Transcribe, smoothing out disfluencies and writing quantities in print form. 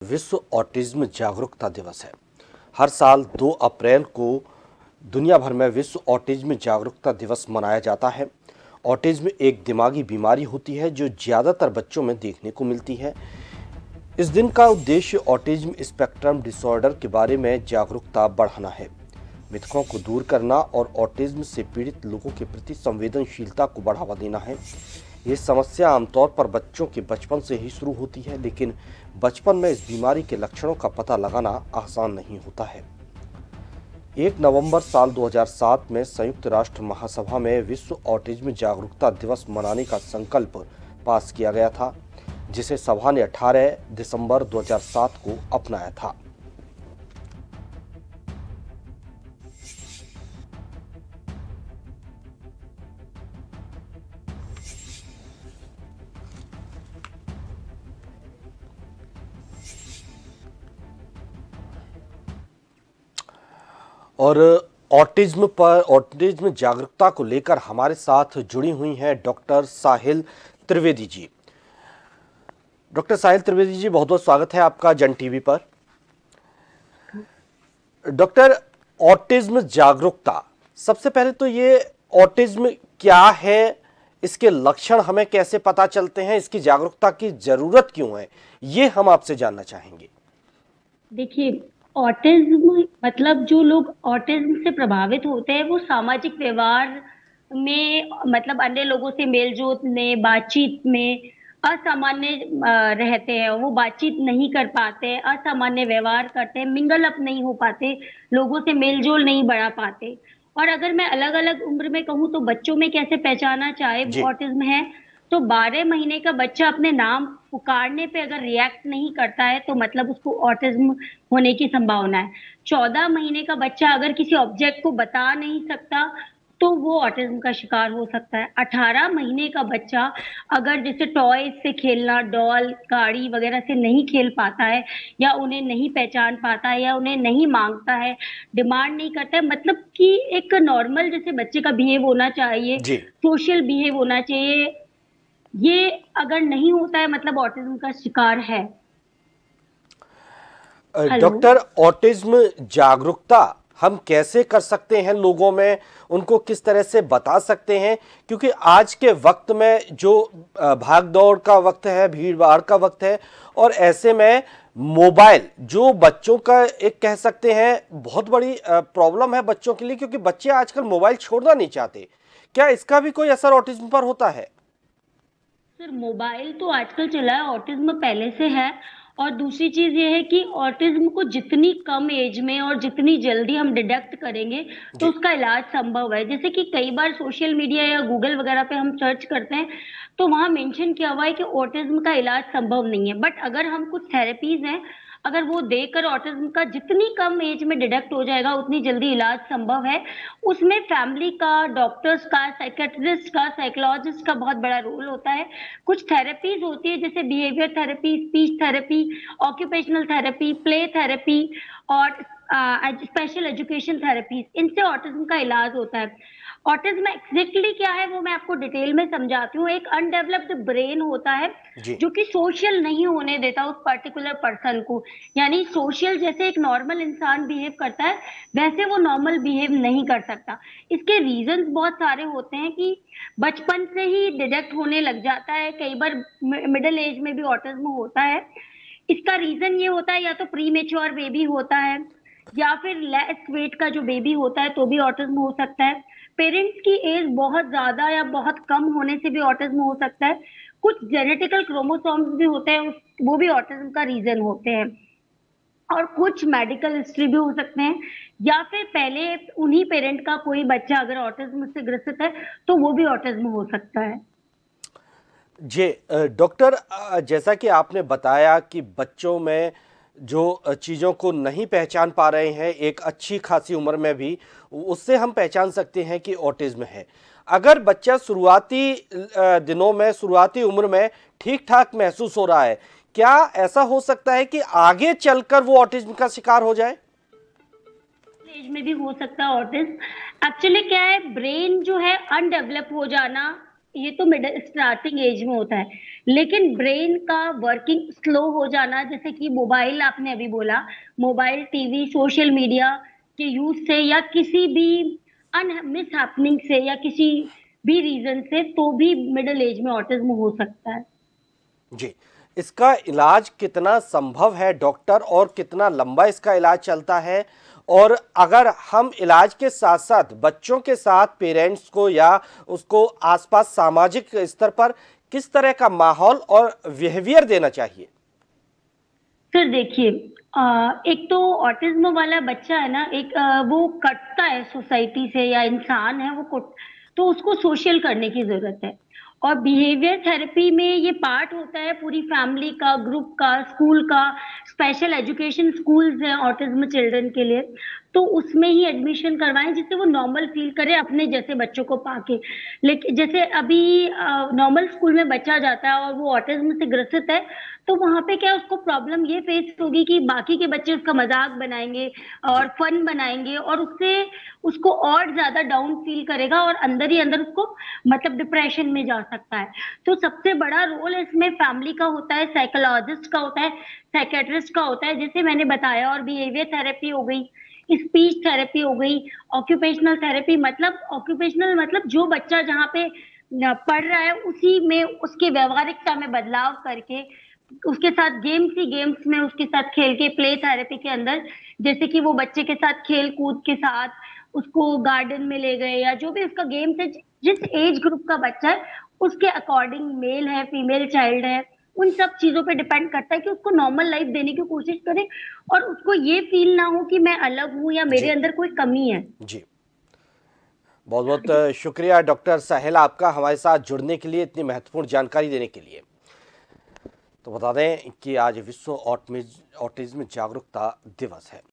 विश्व ऑटिज्म जागरूकता दिवस है। हर साल 2 अप्रैल को दुनिया भर में विश्व ऑटिज्म जागरूकता दिवस मनाया जाता है। ऑटिज्म एक दिमागी बीमारी होती है जो ज़्यादातर बच्चों में देखने को मिलती है। इस दिन का उद्देश्य ऑटिज्म स्पेक्ट्रम डिसऑर्डर के बारे में जागरूकता बढ़ाना है, मिथकों को दूर करना और ऑटिज्म से पीड़ित लोगों के प्रति संवेदनशीलता को बढ़ावा देना है। ये समस्या आमतौर पर बच्चों के बचपन से ही शुरू होती है, लेकिन बचपन में इस बीमारी के लक्षणों का पता लगाना आसान नहीं होता है। 1 नवंबर साल 2007 में संयुक्त राष्ट्र महासभा में विश्व ऑटिज्म जागरूकता दिवस मनाने का संकल्प पास किया गया था, जिसे सभा ने 18 दिसंबर 2007 को अपनाया था। और ऑटिज्म जागरूकता को लेकर हमारे साथ जुड़ी हुई हैं डॉक्टर साहिल त्रिवेदी जी। डॉक्टर साहिल त्रिवेदी जी, बहुत बहुत स्वागत है आपका जन टीवी पर। डॉक्टर, ऑटिज्म जागरूकता, सबसे पहले तो ये ऑटिज्म क्या है, इसके लक्षण हमें कैसे पता चलते हैं, इसकी जागरूकता की जरूरत क्यों है, ये हम आपसे जानना चाहेंगे। देखिए, ऑटिज्म मतलब जो लोग ऑटिज्म से प्रभावित होते हैं वो सामाजिक व्यवहार में मतलब अन्य लोगों से मेलजोल में, बातचीत में असामान्य रहते हैं। वो बातचीत नहीं कर पाते, असामान्य व्यवहार करते हैं, मिंगल अप नहीं हो पाते, लोगों से मेलजोल नहीं बढ़ा पाते। और अगर मैं अलग अलग उम्र में कहूँ तो बच्चों में कैसे पहचाना चाहे ऑटिज्म है, तो 12 महीने का बच्चा अपने नाम पुकारने पे अगर रिएक्ट नहीं करता है तो मतलब उसको ऑटिज्म होने की संभावना है। 14 महीने का बच्चा अगर किसी ऑब्जेक्ट को बता नहीं सकता तो वो ऑटिज्म का शिकार हो सकता है। 18 महीने का बच्चा अगर जैसे टॉय से खेलना, डॉल, गाड़ी वगैरह से नहीं खेल पाता है, या उन्हें नहीं पहचान पाता है, या उन्हें नहीं मांगता है, डिमांड नहीं करता है, मतलब कि एक नॉर्मल जैसे बच्चे का बिहेव होना चाहिए, सोशल बिहेव होना चाहिए, ये अगर नहीं होता है मतलब ऑटिज्म का शिकार है। डॉक्टर, ऑटिज्म जागरूकता हम कैसे कर सकते हैं, लोगों में उनको किस तरह से बता सकते हैं, क्योंकि आज के वक्त में जो भाग दौड़ का वक्त है, भीड़ भाड़ का वक्त है, और ऐसे में मोबाइल जो बच्चों का एक कह सकते हैं बहुत बड़ी प्रॉब्लम है बच्चों के लिए, क्योंकि बच्चे आजकल मोबाइल छोड़ना नहीं चाहते। क्या इसका भी कोई असर ऑटिज्म पर होता है? सर, मोबाइल तो आजकल चला है, ऑटिज्म पहले से है। और दूसरी चीज ये है कि ऑटिज्म को जितनी कम एज में और जितनी जल्दी हम डिटेक्ट करेंगे तो उसका इलाज संभव है। जैसे कि कई बार सोशल मीडिया या गूगल वगैरह पे हम सर्च करते हैं तो वहां मेंशन किया हुआ है कि ऑटिज्म का इलाज संभव नहीं है, बट अगर हम कुछ थेरेपीज हैं अगर वो देकर ऑटिज्म का जितनी कम एज में डिटेक्ट हो जाएगा उतनी जल्दी इलाज संभव है। उसमें फैमिली का, डॉक्टर्स का, साइकेट्रिस्ट का, साइकोलॉजिस्ट का बहुत बड़ा रोल होता है। कुछ थेरेपीज होती है जैसे behaviour therapy, speech therapy, occupational therapy, play therapy और स्पेशल एजुकेशन थेरेपीज, इनसे ऑटिज्म का इलाज होता है। ऑटिज्म एग्जैक्टली क्या है वो मैं आपको डिटेल में समझाती हूँ। एक अनडेवलप्ड ब्रेन होता है जो कि सोशल नहीं होने देता उस पर्टिकुलर पर्सन को, यानी सोशल जैसे एक नॉर्मल इंसान बिहेव करता है वैसे वो नॉर्मल बिहेव नहीं कर सकता। इसके रीजंस बहुत सारे होते हैं कि बचपन से ही डिटेक्ट होने लग जाता है, कई बार मिडिल एज में भी ऑटिज्म होता है। इसका रीजन ये होता है या तो प्री मेच्योर बेबी होता है या फिर लेस वेट का जो बेबी होता है तो भी ऑटिज्म हो सकता है। पेरेंट्स की एज बहुत ज्यादा या बहुत कम होने से भी ऑटिज्म हो सकता है। कुछ जेनेटिकल क्रोमोसोम्स भी होते हैं वो भी ऑटिज्म का रीजन होते हैं। और कुछ मेडिकल हिस्ट्री भी हो सकते हैं, या फिर पहले उन्हीं पेरेंट का कोई बच्चा अगर ऑटिज्म से ग्रसित है तो वो भी ऑटिज्म हो सकता है। जी डॉक्टर, जैसा कि आपने बताया कि बच्चों में जो चीज़ों को नहीं पहचान पा रहे हैं एक अच्छी खासी उम्र में भी, उससे हम पहचान सकते हैं कि ऑटिज्म है। अगर बच्चा शुरुआती दिनों में, शुरुआती उम्र में ठीक ठाक महसूस हो रहा है, क्या ऐसा हो सकता है कि आगे चलकर वो ऑटिज्म का शिकार हो जाए? एज में भी हो सकता है ऑटिज्म। एक्चुअली क्या है, ब्रेन जो है अनडेवलप हो जाना ये तो मिडिल स्टार्टिंग एज में होता है, लेकिन ब्रेन का वर्किंग स्लो हो जाना, जैसे कि मोबाइल आपने अभी बोला, मोबाइल, टीवी, सोशल मीडिया के यूज से या किसी भी मिस हैपनिंग से या किसी भी रीजन से, तो भी मिडिल एज में ऑटिज्म हो सकता है। जी, इसका इलाज कितना संभव है डॉक्टर, और कितना लंबा इसका इलाज चलता है? और अगर हम इलाज के साथ साथ बच्चों के साथ पेरेंट्स को या उसको आसपास सामाजिक स्तर पर किस तरह का माहौल और बिहेवियर देना चाहिए? सर देखिए, एक तो ऑटिज्म वाला बच्चा है ना, एक वो कटता है सोसाइटी से, या इंसान है वो तो उसको सोशल करने की जरूरत है। और बिहेवियर थेरेपी में ये पार्ट होता है पूरी फैमिली का, ग्रुप का, स्कूल का। स्पेशल एजुकेशन स्कूल्स हैं ऑटिज्म चिल्ड्रन के लिए, तो उसमें ही एडमिशन करवाएं जिससे वो नॉर्मल फील करे अपने जैसे बच्चों को पाके। लेकिन जैसे अभी नॉर्मल स्कूल में बच्चा जाता है और वो ऑटिज्म से ग्रसित है, तो वहां पे क्या उसको प्रॉब्लम ये फेस होगी कि बाकी के बच्चे उसका मजाक बनाएंगे और जी, फन बनाएंगे, और उससे उसको और ज्यादा डाउन फील करेगा और अंदर ही अंदर उसको मतलब डिप्रेशन में जा सकता है। तो सबसे बड़ा रोल इसमें फैमिली का होता है, साइकोलॉजिस्ट का होता है, साइकेट्रिस्ट का होता है, जैसे मैंने बताया। और बिहेवियर थेरेपी हो गई, स्पीच थेरेपी हो गई, ऑक्यूपेशनल थेरेपी, मतलब ऑक्यूपेशनल मतलब जो बच्चा जहाँ पे पढ़ रहा है उसी में उसकी व्यवहारिकता में बदलाव करके उसके साथ गेम्स ही गेम्स में उसके साथ खेल के, प्ले थेरेपी के अंदर, जैसे कि वो बच्चे के साथ खेल कूद के साथ उसको गार्डन में ले गए, या जो भी उसका गेम्स है, जिस एज ग्रुप का बच्चा है उसके अकॉर्डिंग, मेल है फीमेल चाइल्ड है, उन सब चीजों पे डिपेंड करता है कि उसको नॉर्मल लाइफ देने की कोशिश करें, और उसको ये फील ना हो कि मैं अलग हूं या मेरे जी, अंदर कोई कमी है। जी। बहुत बहुत शुक्रिया डॉक्टर साहिल आपका हमारे साथ जुड़ने के लिए, इतनी महत्वपूर्ण जानकारी देने के लिए। तो बता दें कि आज विश्व ऑटिज्म जागरूकता दिवस है।